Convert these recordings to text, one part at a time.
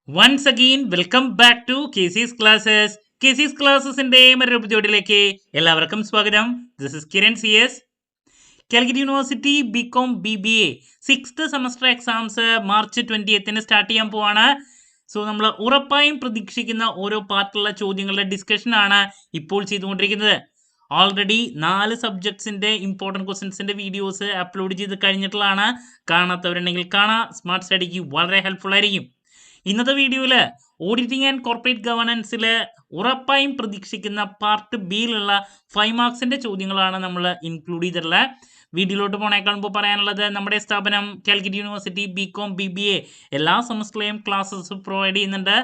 Once again, welcome back to KC's Classes. KC's Classesന്റെ മറ്റൊരു എപ്പിസോഡിലേക്ക് എല്ലാവർക്കും സ്വാഗതം. This is Kiran CS. Calicut university B Com BBA 6th semester exams March 20th start ചെയ്യാൻ പോവാണ്. So നമ്മൾ ഉറപ്പായും പ്രതീക്ഷിക്കുന്ന ഓരോ പാർട്ടിലുള്ള ചോദ്യങ്ങളുടെ ഡിസ്കഷൻ ആണ് ഇപ്പോൾ ചെയ്തുകൊണ്ടിരിക്കുന്നത്. ഓൾറെഡി 4 സബ്ജക്ട്സിന്റെ ഇമ്പോർട്ടൻറ്റ് ക്വസ്റ്റ്യൻസിന്റെ വീഡിയോസ് അപ്ലോഡ് ചെയ്ത് കഴിഞ്ഞിട്ടുള്ളതാണ്. കാണാത്തവരുണ്ടെങ്കിൽ കാണാം. സ്മാർട്ട് സ്റ്റഡിക്ക് വളരെ ഹെൽപ്ഫുൾ ആയിരിക്കും. ഇന്നത്തെ വീഡിയോയിൽ ഓഡിറ്റിംഗ് ആൻഡ് കോർപ്പറേറ്റ് ഗവേണൻസിൽ ഉറപ്പായും പ്രതീക്ഷിക്കുന്ന പാർട്ട് ബിയിലുള്ള 5 മാർക്സിന്റെ ചോദ്യങ്ങളാണ് നമ്മൾ ഇൻക്ലൂഡ് ചെയ്തിട്ടുള്ളത്. വീഡിയോയിലോട്ട് പോണേക്കാൾ മുമ്പ് പറയാനുള്ളത്, നമ്മുടെ സ്ഥാപനം കാലിക്കറ്റ് യൂണിവേഴ്സിറ്റി ബികോം BBA എല്ലാ സെമസ്റ്ററിലെയും ക്ലാസ്സസ് പ്രൊവൈഡ് ചെയ്യുന്നുണ്ട്.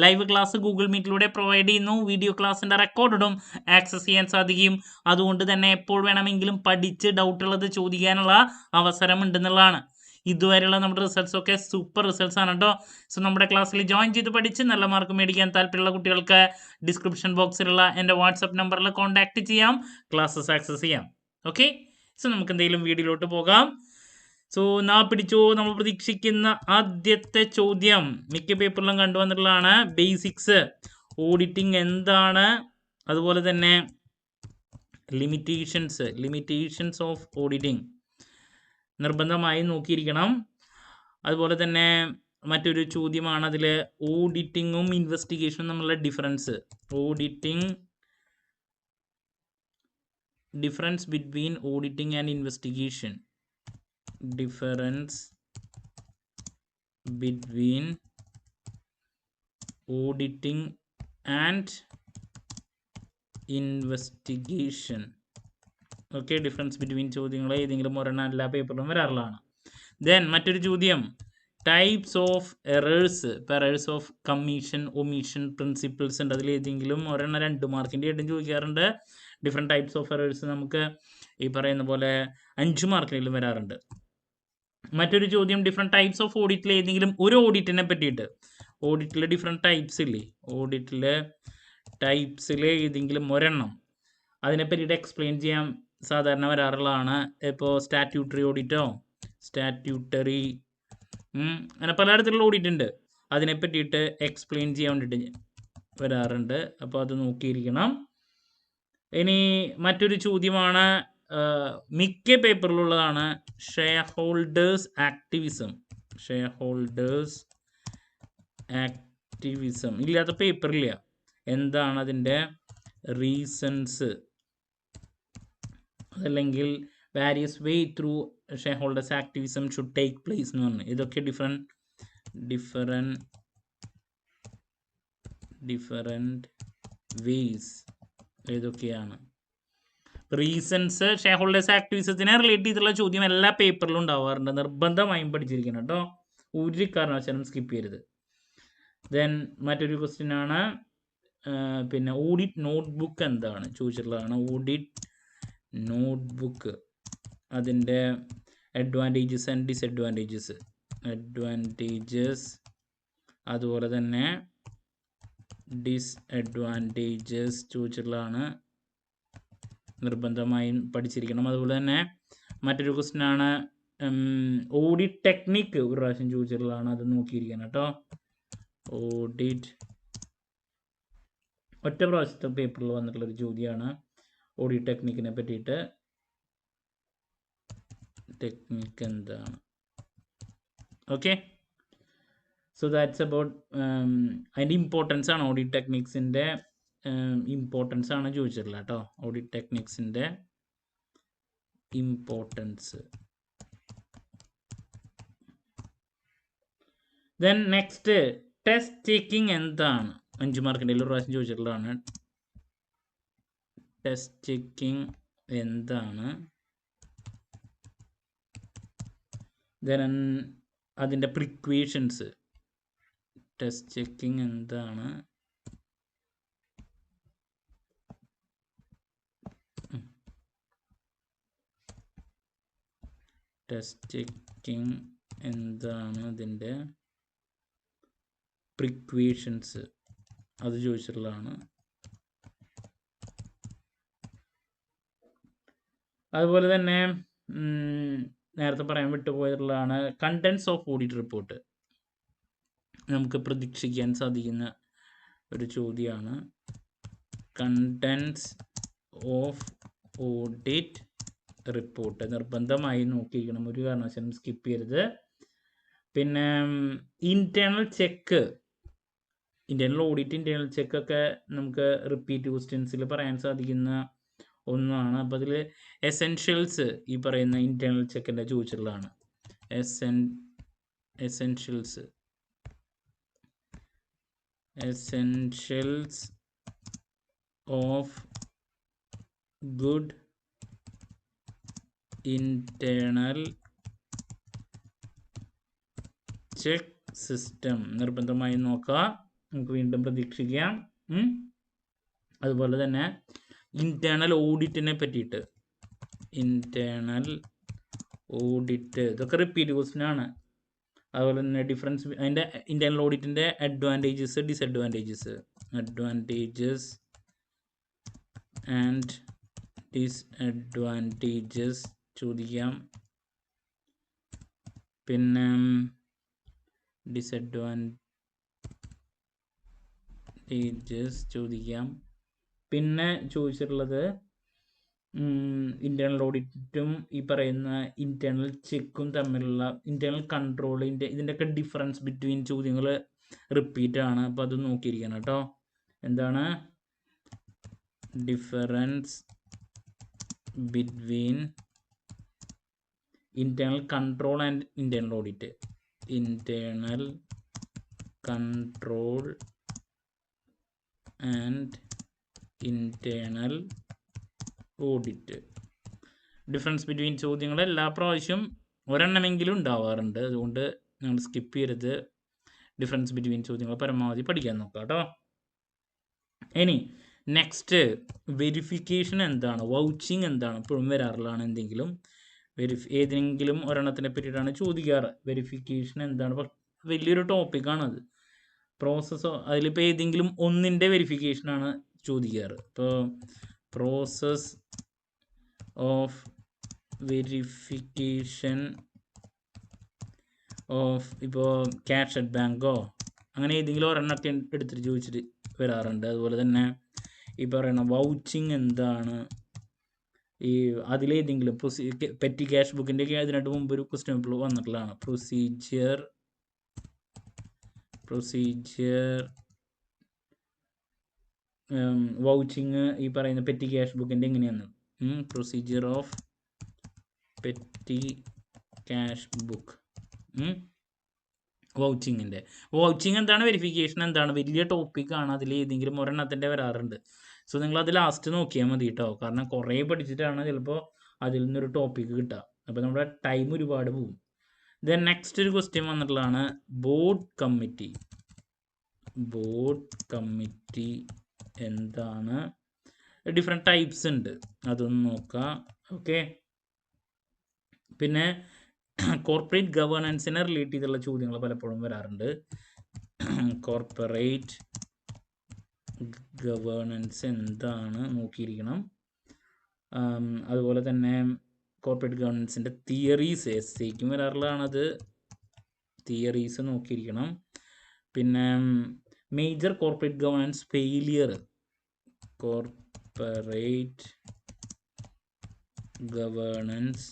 ലൈവ് ക്ലാസ് ഗൂഗിൾ മീറ്റിലൂടെ പ്രൊവൈഡ് ചെയ്യുന്നു. വീഡിയോ ക്ലാസ്സിന്റെ റെക്കോർഡും ആക്സസ് ചെയ്യാൻ സാധിക്കും. അതുകൊണ്ട് തന്നെ എപ്പോൾ വേണമെങ്കിലും പഠിച്ച് ഡൗട്ടുള്ളത് ചോദിക്കാനുള്ള അവസരം ഉണ്ടെന്നുള്ളതാണ്. ഇതുവരെയുള്ള നമ്മുടെ റിസൾട്ട്സ് ഒക്കെ സൂപ്പർ റിസൾട്ട്സ് ആണ് കേട്ടോ. സോ നമ്മുടെ ക്ലാസ്സിൽ ജോയിൻ ചെയ്ത് പഠിച്ച് നല്ല മാർക്ക് മേടിക്കാൻ താല്പര്യമുള്ള കുട്ടികൾക്ക് ഡിസ്ക്രിപ്ഷൻ ബോക്സിലുള്ള എൻ്റെ വാട്സപ്പ് നമ്പറിൽ കോൺടാക്ട് ചെയ്യാം, ക്ലാസ്സസ് ആക്സസ് ചെയ്യാം. ഓക്കെ, സോ നമുക്ക് എന്തെങ്കിലും വീഡിയോയിലോട്ട് പോകാം. സോ പിടിച്ചോ, നമ്മൾ പ്രതീക്ഷിക്കുന്ന ആദ്യത്തെ ചോദ്യം മിക്ക പേപ്പറിലും കണ്ടുവന്നിട്ടുള്ളതാണ്. ബേസിക്സ് ഓഡിറ്റിംഗ് എന്താണ്, അതുപോലെ തന്നെ ലിമിറ്റേഷൻസ് ഓഫ് ഓഡിറ്റിംഗ് നിർബന്ധമായും നോക്കിയിരിക്കണം. അതുപോലെ തന്നെ മറ്റൊരു ചോദ്യമാണ് അതിൽ ഓഡിറ്റിങ്ങും ഇൻവെസ്റ്റിഗേഷനും തമ്മിലുള്ള difference between auditing and investigation. Difference between auditing and investigation. Okay, difference between ചോദ്യങ്ങൾ ഏതെങ്കിലും ഒരെണ്ണം എല്ലാ പേപ്പറിലും വരാറുള്ളതാണ്. ദെൻ മറ്റൊരു ചോദ്യം, ടൈപ്സ് ഓഫ് എറേഴ്സ്. ഇപ്പോൾ errors of commission, omission, principles ഉണ്ട്. അതിൽ ഏതെങ്കിലും ഒരെണ്ണം 2 മാർക്കിൻ്റെ ആയിട്ടും ചോദിക്കാറുണ്ട്. ഡിഫറെൻറ്റ് ടൈപ്സ് ഓഫ് എറേഴ്സ് നമുക്ക് ഈ പറയുന്ന പോലെ 5 മാർക്കിലും വരാറുണ്ട്. മറ്റൊരു ചോദ്യം, ഡിഫറെൻറ്റ് ടൈപ്സ് ഓഫ് ഓഡിറ്റിൽ ഏതെങ്കിലും ഒരു ഓഡിറ്റിനെ പറ്റിയിട്ട്. ഓഡിറ്റിൽ ഡിഫറെൻറ്റ് ടൈപ്സ് ഇല്ലേ, ഓഡിറ്റിൽ ടൈപ്സിൽ ഏതെങ്കിലും ഒരെണ്ണം അതിനെ പറ്റിയിട്ട് എക്സ്പ്ലെയിൻ ചെയ്യാൻ സാധാരണ വരാറുള്ളതാണ്. ഇപ്പോൾ സ്റ്റാറ്റ്യൂട്ടറി ഓഡിറ്റോ, സ്റ്റാറ്റ്യൂട്ടറി അങ്ങനെ പലതരത്തിലുള്ള ഓഡിറ്റ് ഉണ്ട്. അതിനെ പറ്റിയിട്ട് എക്സ്പ്ലെയിൻ ചെയ്യാൻ വേണ്ടിയിട്ട് വരാറുണ്ട്. അപ്പോൾ അത് നോക്കിയിരിക്കണം. ഇനി മറ്റൊരു ചോദ്യമാണ്, മിക്ക പേപ്പറിലുള്ളതാണ്, ഷെയർ ഹോൾഡേഴ്സ് ആക്ടിവിസം. ഇല്ലാത്ത പേപ്പറില്ല. എന്താണ് അതിൻ്റെ റീസൺസ്, അതല്ലെങ്കിൽ various way through share holders activism should take place എന്ന് പറഞ്ഞു. ഇതൊക്കെ ഡിഫറെൻറ്റ് വേസ് ഏതൊക്കെയാണ്? റീസൺസ് ഷെയർ ഹോൾഡേഴ്സ് ആക്ടിവിസത്തിനെ റിലേറ്റ് ചെയ്തിട്ടുള്ള ചോദ്യം എല്ലാ പേപ്പറിലും ഉണ്ടാവാറുണ്ട്. നിർബന്ധമായും പഠിച്ചിരിക്കണം കേട്ടോ, ഒരു കാരണവശാലും സ്കിപ്പ് ചെയ്യരുത്. ദെൻ മറ്റൊരു ക്വസ്റ്റ്യൻ ആണ്, പിന്നെ ഓഡിറ്റ് നോട്ട്ബുക്ക് എന്താണ് ചോദിച്ചിട്ടുള്ളതാണ്. ഓഡിറ്റ് നോട്ട്ബുക്ക്, അതിൻ്റെ അഡ്വാൻറ്റേജസ് ആൻഡ് ഡിസഡ്വാൻറ്റേജസ്, അതുപോലെ തന്നെ ഡിസ്അഡ്വാൻറ്റേജസ് ചോദിച്ചിട്ടുള്ളതാണ്. നിർബന്ധമായും പഠിച്ചിരിക്കണം. അതുപോലെ തന്നെ മറ്റൊരു ക്വസ്റ്റ്യൻ ആണ്, ഓഡിറ്റ് ടെക്നിക്ക് ഒരു പ്രാവശ്യം ചോദിച്ചിട്ടുള്ളതാണ്. അത് നോക്കിയിരിക്കണം കേട്ടോ. ഓഡിറ്റ് ഒറ്റ പ്രാവശ്യത്തെ പേപ്പറിൽ വന്നിട്ടുള്ളൊരു ചോദ്യമാണ് ഓഡിറ്റ് ടെക്നിക്കിനെ പറ്റിയിട്ട്. ടെക്നിക്ക് എന്താണ്? ഓക്കെ, സോ ദാറ്റ്സ് അബൌട്ട് അതിൻ്റെ ഇമ്പോർട്ടൻസ് ആണ്. ഓഡിറ്റ് ടെക്നിക്സിൻ്റെ ഇമ്പോർട്ടൻസ് ആണ് ചോദിച്ചിട്ടുള്ളത് കേട്ടോ. ഓഡിറ്റ് ടെക്നിക്സിൻ്റെ importance. Then next, test checking എന്താണ്? 5 മാർക്കിൻ്റെ ഒരു പ്രാവശ്യം ചോദിച്ചിട്ടുള്ളതാണ്. ടെസ്റ്റ് ചെക്കിങ് എന്താണ്? ദെൻ അതിൻ്റെ പ്രിക്വേഷൻസ്. ടെസ്റ്റ് ചെക്കിങ് എന്താണ്? അതിൻ്റെ പ്രിക്വേഷൻസ് അത് ചോദിച്ചിട്ടുള്ളതാണ്. അതുപോലെ തന്നെ നേരത്തെ പറയാൻ വിട്ടുപോയിട്ടുള്ളതാണ് കണ്ടൻസ് ഓഫ് ഓഡിറ്റ് റിപ്പോർട്ട്. നമുക്ക് പ്രതീക്ഷിക്കാൻ സാധിക്കുന്ന ഒരു ചോദ്യമാണ്. കണ്ടൻസ് ഓഫ് ഓഡിറ്റ് റിപ്പോർട്ട് നിർബന്ധമായി നോക്കിയിരിക്കണം, ഒരു കാരണവശാലും സ്കിപ്പ് ചെയ്യരുത്. പിന്നെ internal check, internal audit, internal ചെക്കൊക്കെ നമുക്ക് റിപ്പീറ്റ് ക്വസ്റ്റ്യൻസിൽ പറയാൻ സാധിക്കുന്ന ഒന്നാണ്. അപ്പം അതിൽ എസെൻഷ്യൽസ് ഈ പറയുന്ന ഇന്റേണൽ ചെക്കിൻ്റെ ചോദിച്ചിട്ടുള്ളതാണ്. Essentials of good internal check system നിർബന്ധമായി നോക്കുക, നമുക്ക് വീണ്ടും പ്രതീക്ഷിക്കാം. അതുപോലെ തന്നെ ഇന്റേണൽ ഓഡിറ്റിനെ പറ്റിയിട്ട്, ഇന്റേണൽ ഓഡിറ്റ് ഇതൊക്കെ റിപ്പീറ്റ് ക്വസ്റ്റ്യൻ ആണ്. അതുപോലെ തന്നെ ഡിഫറൻസ്, അതിൻ്റെ ഇന്റേണൽ ഓഡിറ്റിൻ്റെ അഡ്വാൻറ്റേജസ്, ഡിസഡ്വാൻറ്റേജസ് ആൻഡ് ഡിസ്അഡ്വാൻറ്റേജസ് ചോദിക്കാം. പിന്നെ ഡിസഡ്വാൻറ്റേജസ് ചോദിക്കാം. പിന്നെ ചോദിച്ചിട്ടുള്ളത് ഇന്റേണൽ ഓഡിറ്റും ഈ പറയുന്ന ഇന്റേണൽ ചെക്കും തമ്മിലുള്ള ഇന്റേണൽ കൺട്രോളിൻ്റെ ഇതിൻ്റെയൊക്കെ ഡിഫറൻസ് ബിറ്റ്വീൻ ചോദ്യങ്ങൾ റിപ്പീറ്റ് ആണ്. അപ്പോൾ അത് നോക്കിയിരിക്കണം കേട്ടോ. എന്താണ് difference between internal control and internal audit, internal control and internal audit. Difference between ചോദ്യങ്ങൾ എല്ലാ പ്രാവശ്യം ഒരെണ്ണമെങ്കിലും ഉണ്ടാവാറുണ്ട്, അതുകൊണ്ട് നിങ്ങൾ സ്കിപ്പ് ചെയ്യരുത്. ഡിഫറൻസ് ബിറ്റ്വീൻ ചോദ്യങ്ങൾ പരമാവധി പഠിക്കാൻ നോക്കാം കേട്ടോ. ഇനി നെക്സ്റ്റ് വെരിഫിക്കേഷൻ എന്താണ്, വൗച്ചിങ് എന്താണ്, ഇപ്പോഴും വരാറുള്ളതാണ്. എന്തെങ്കിലും ഏതെങ്കിലും ഒരെണ്ണത്തിനെ പറ്റിയിട്ടാണ് ചോദിക്കാറ്. വെരിഫിക്കേഷൻ എന്താണ്, വലിയൊരു ടോപ്പിക്കാണത്. പ്രോസസ്സോ അതിലിപ്പോൾ ഏതെങ്കിലും ഒന്നിൻ്റെ വെരിഫിക്കേഷനാണ് ചോദിക്കാറ്. ഇപ്പോൾ പ്രോസസ് ഓഫ് വെരിഫിക്കേഷൻ ഓഫ്, ഇപ്പോൾ ക്യാഷ് അറ്റ് ബാങ്കോ അങ്ങനെ ഏതെങ്കിലും ഒരെണ്ണമൊക്കെ എടുത്തിട്ട് ചോദിച്ചിട്ട് വരാറുണ്ട്. അതുപോലെ തന്നെ ഈ പറയുന്ന വൗച്ചിങ് എന്താണ്, ഈ അതിലേതെങ്കിലും പെറ്റി ക്യാഷ് ബുക്കിൻ്റെ ഒക്കെ അതിനായിട്ട് മുമ്പ് ഒരു ക്വസ്റ്റ്യൻ പേപ്പർ വന്നിട്ടുള്ളതാണ്. പ്രൊസീജിയർ വൗച്ചിങ് ഈ പറയുന്ന പെറ്റി ക്യാഷ് ബുക്കിൻ്റെ എങ്ങനെയാണ്, procedure of petty cash book, വൗച്ചിങ്ങിൻ്റെ. വൗച്ചിങ് എന്താണ്, വെരിഫിക്കേഷൻ എന്താണ്, വലിയ ടോപ്പിക്കാണ്. അതിൽ ഏതെങ്കിലും ഒരെണ്ണത്തിൻ്റെ വരാറുണ്ട്. സോ നിങ്ങൾ അത് ലാസ്റ്റ് നോക്കിയാൽ മതി കേട്ടോ, കാരണം കുറേ പഠിച്ചിട്ടാണ് ചിലപ്പോൾ അതിൽ നിന്നൊരു ടോപ്പിക്ക് കിട്ടുക. അപ്പോൾ നമ്മുടെ ടൈം ഒരുപാട് പോകും. ദെൻ നെക്സ്റ്റ് ഒരു ക്വസ്റ്റ്യൻ വന്നിട്ടുള്ളതാണ് ബോർഡ് കമ്മിറ്റി. ബോർഡ് കമ്മിറ്റി എന്താണ്, ഡിഫറെൻറ്റ് ടൈപ്സ് ഉണ്ട്, അതൊന്ന് നോക്കാം. ഓക്കെ. പിന്നെ കോർപ്പറേറ്റ് ഗവേണൻസിനെ റിലേറ്റ് ചെയ്തുള്ള ചോദ്യങ്ങൾ പലപ്പോഴും വരാറുണ്ട്. കോർപ്പറേറ്റ് ഗവേണൻസ് എന്താണ് നോക്കിയിരിക്കണം. അതുപോലെ തന്നെ കോർപ്പറേറ്റ് ഗവേണൻസിൻ്റെ തിയറീസ് എസ്സേക്കും വരാറുള്ളതാണത്, തിയറീസ് നോക്കിയിരിക്കണം. പിന്നെ major corporate governance failure, corporate governance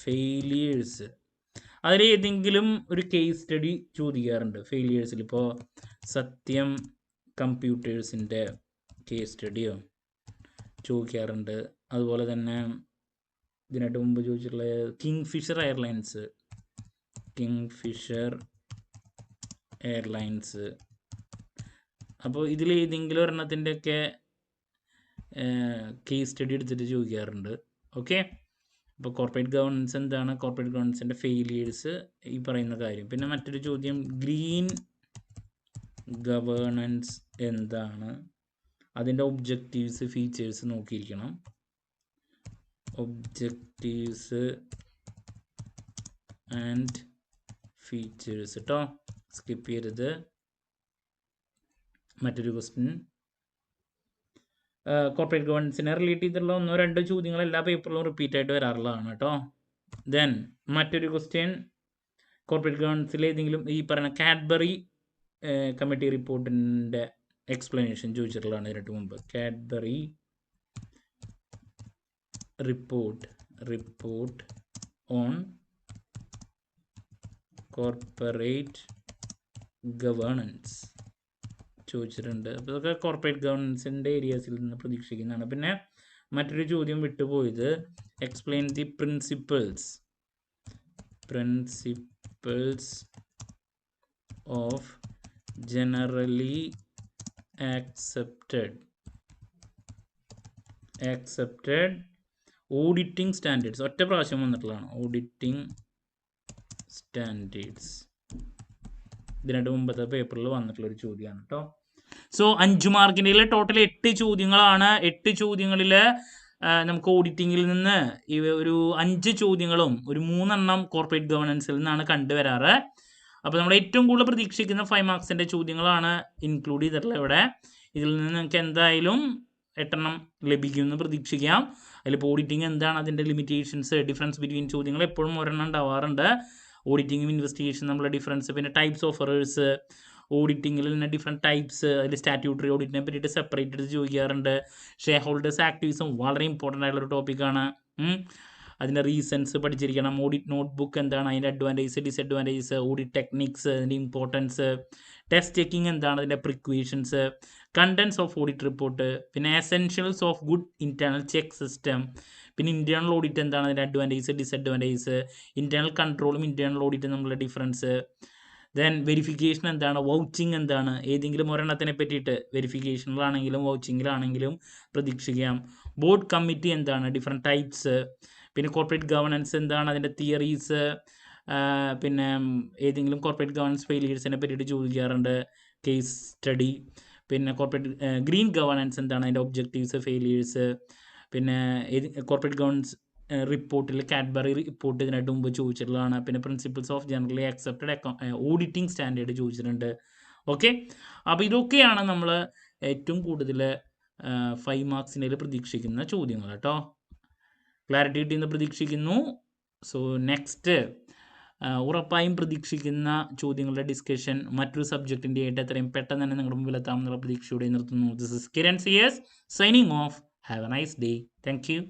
failures, അതിലേതെങ്കിലും ഒരു കേസ് സ്റ്റഡി ചോദിക്കാറുണ്ട് ഫെയിലിയേഴ്സിൽ. ഇപ്പോൾ സത്യം കമ്പ്യൂട്ടേഴ്സിൻ്റെ കേസ് സ്റ്റഡിയോ ചോദിക്കാറുണ്ട്. അതുപോലെ തന്നെ ഇതിനായിട്ട് മുമ്പ് ചോദിച്ചിട്ടുള്ള കിങ്ഫിഷർ എയർലൈൻസ്. അപ്പോൾ ഇതിലേതെങ്കിലും ഒരെണ്ണത്തിൻ്റെയൊക്കെ കേസ് സ്റ്റഡി എടുത്തിട്ട് ചോദിക്കാറുണ്ട്. ഓക്കെ. അപ്പോൾ കോർപ്പറേറ്റ് ഗവേണൻസ് എന്താണ്, കോർപ്പറേറ്റ് ഗവേണൻസിൻ്റെ ഫെയിലിയേഴ്സ്, ഈ പറയുന്ന കാര്യം. പിന്നെ മറ്റൊരു ചോദ്യം ഗ്രീൻ ഗവേണൻസ് എന്താണ്, അതിൻ്റെ ഒബ്ജക്റ്റീവ്സ് ഫീച്ചേഴ്സ് നോക്കിയിരിക്കണം. ഒബ്ജക്റ്റീവ്സ് ആൻഡ് ഫീച്ചേഴ്സ് കേട്ടോ, സ്കിപ്പ് ചെയ്യരുത്. മറ്റൊരു ക്വസ്റ്റ്യൻ കോർപ്പറേറ്റ് ഗവേണൻസിനെ റിലേറ്റ് ചെയ്തിട്ടുള്ള 1-2 ചോദ്യങ്ങൾ എല്ലാ പേപ്പറിലും റിപ്പീറ്റ് ആയിട്ട് വരാറുള്ളതാണ് കേട്ടോ. ദെൻ മറ്റൊരു ക്വസ്റ്റ്യൻ കോർപ്പറേറ്റ് ഗവേണൻസിൽ ഏതെങ്കിലും ഈ പറയുന്ന കാഡ്ബറി കമ്മിറ്റി റിപ്പോർട്ടിൻ്റെ എക്സ്പ്ലനേഷൻ ചോദിച്ചിട്ടുള്ളതാണ് ഇതിനു മുമ്പ്. Cadbury report on corporate governance ചോദിച്ചിട്ടുണ്ട്. അപ്പോൾ ഇതൊക്കെ കോർപ്പറേറ്റ് ഗവേണൻസിൻ്റെ ഏരിയാസിൽ നിന്ന് പ്രതീക്ഷിക്കുന്നതാണ്. പിന്നെ മറ്റൊരു ചോദ്യം വിട്ടുപോയത് explain the principles of generally accepted auditing standards. ഒറ്റ പ്രാവശ്യം വന്നിട്ടുള്ളതാണ് ഓഡിറ്റിംഗ് സ്റ്റാൻഡേർഡ്സ്. ഇതിനായിട്ട് മുമ്പത്തെ പേപ്പറിൽ വന്നിട്ടുള്ളൊരു ചോദ്യമാണ് കേട്ടോ. സോ 5 മാർക്കിൻ്റെ ടോട്ടൽ 8 ചോദ്യങ്ങളാണ്. 8 ചോദ്യങ്ങളിൽ നമുക്ക് ഓഡിറ്റിങ്ങിൽ നിന്ന് ഒരു 5 ചോദ്യങ്ങളും ഒരു 3 എണ്ണം കോർപ്പറേറ്റ് ഗവേണൻസിൽ നിന്നാണ് കണ്ടുവരാറ്. അപ്പോൾ നമ്മൾ ഏറ്റവും കൂടുതൽ പ്രതീക്ഷിക്കുന്ന 5 മാർക്സിൻ്റെ ചോദ്യങ്ങളാണ് ഇൻക്ലൂഡ് ചെയ്തിട്ടുള്ളത് ഇവിടെ. ഇതിൽ നിന്ന് നിങ്ങൾക്ക് എന്തായാലും 8 എണ്ണം ലഭിക്കുമെന്ന് പ്രതീക്ഷിക്കാം. അതിലിപ്പോൾ ഓഡിറ്റിംഗ് എന്താണ്, അതിൻ്റെ ലിമിറ്റേഷൻസ്, ഡിഫറൻസ് ബിറ്റ്വീൻ ചോദ്യങ്ങൾ എപ്പോഴും ഒരെണ്ണം ഉണ്ടാവാറുണ്ട്. ഓഡിറ്റിംഗും ഇൻവെസ്റ്റിഗേഷൻ തമ്മിലുള്ള ഡിഫറൻസ്, പിന്നെ ടൈപ്സ് ഓഫ് എറേഴ്സ്, ഓഡിറ്റിങ്ങിൽ തന്നെ ഡിഫറെൻറ്റ് ടൈപ്സ്, അതിൽ സ്റ്റാറ്റ്യൂട്ടറി ഓഡിറ്റിനെ പറ്റിയിട്ട് സെപ്പറേറ്റ് എടുത്ത് ചോദിക്കാറുണ്ട്. ഷെയർ ഹോൾഡേഴ്സ് ആക്ടിവിസം വളരെ ഇമ്പോർട്ടൻ്റ് ആയിട്ടുള്ളൊരു ടോപ്പിക്കാണ്. അതിൻ്റെ റീസൺസ് പഠിച്ചിരിക്കണം. ഓഡിറ്റ് നോട്ട് ബുക്ക് എന്താണ്, അതിൻ്റെ അഡ്വാൻറ്റേജ് ഡിസഡ്വാൻറ്റേജസ്, ഓഡിറ്റ് ടെക്നിക്സ്, അതിൻ്റെ ഇമ്പോർട്ടൻസ്, ടെസ്റ്റ് ചെക്കിങ് എന്താണ്, അതിൻ്റെ precautions, contents of audit report, പിന്നെ essentials of good internal check system, പിന്നെ ഇൻറ്റേർണൽ ഓഡിറ്റ് എന്താണ്, അതിൻ്റെ അഡ്വാൻറ്റേജ് ഡിസഡ്വാൻറ്റേജസ്, ഇൻറ്റേർണൽ കൺട്രോളും ഇൻറ്റേർണൽ ഓഡിറ്റും തമ്മിലുള്ള ഡിഫറൻസ്, ദെൻ വെരിഫിക്കേഷൻ എന്താണ്, വൗച്ചിങ് എന്താണ്, ഏതെങ്കിലും ഒരെണ്ണത്തിനെ പറ്റിയിട്ട് വെരിഫിക്കേഷനിലാണെങ്കിലും വൗച്ചിങ്ങിലാണെങ്കിലും പ്രതീക്ഷിക്കാം. ബോർഡ് കമ്മിറ്റി എന്താണ്, ഡിഫറെൻറ്റ് ടൈപ്സ്, പിന്നെ കോർപ്പറേറ്റ് ഗവേണൻസ് എന്താണ്, അതിൻ്റെ തിയറീസ്, പിന്നെ ഏതെങ്കിലും കോർപ്പറേറ്റ് ഗവേണൻസ് ഫെയിലിയേഴ്സിനെ പറ്റിയിട്ട് ചോദിക്കാറുണ്ട്, കേസ് സ്റ്റഡി. പിന്നെ കോർപ്പറേറ്റ് ഗ്രീൻ ഗവേണൻസ് എന്താണ്, അതിൻ്റെ ഒബ്ജക്റ്റീവ്സ്, ഫെയിലിയേഴ്സ്. പിന്നെ കോർപ്പറേറ്റ് ഗവേണൻസ് റിപ്പോർട്ടിൽ കാഡ്ബറി റിപ്പോർട്ട് ഇതിനായിട്ട് മുമ്പ് ചോദിച്ചിട്ടുള്ളതാണ്. പിന്നെ principles of generally accepted auditing standard ചോദിച്ചിട്ടുണ്ട്. ഓക്കെ, അപ്പോൾ ഇതൊക്കെയാണ് നമ്മൾ ഏറ്റവും കൂടുതൽ 5 മാർക്സിൻ്റെ പ്രതീക്ഷിക്കുന്ന ചോദ്യങ്ങൾ കേട്ടോ. ക്ലാരിറ്റി കിട്ടിയെന്ന് പ്രതീക്ഷിക്കുന്നു. സോ നെക്സ്റ്റ് ഉറപ്പായും പ്രതീക്ഷിക്കുന്ന ചോദ്യങ്ങളുടെ ഡിസ്കഷൻ മറ്റൊരു സബ്ജക്റ്റിൻ്റെ ആയിട്ട് എത്രയും പെട്ടെന്ന് തന്നെ നിങ്ങളുടെ മുമ്പിൽ എത്താമെന്നുള്ള പ്രതീക്ഷയോടെ നിർത്തുന്നു. This is Kiran CS signing off. Have a nice day. Thank U.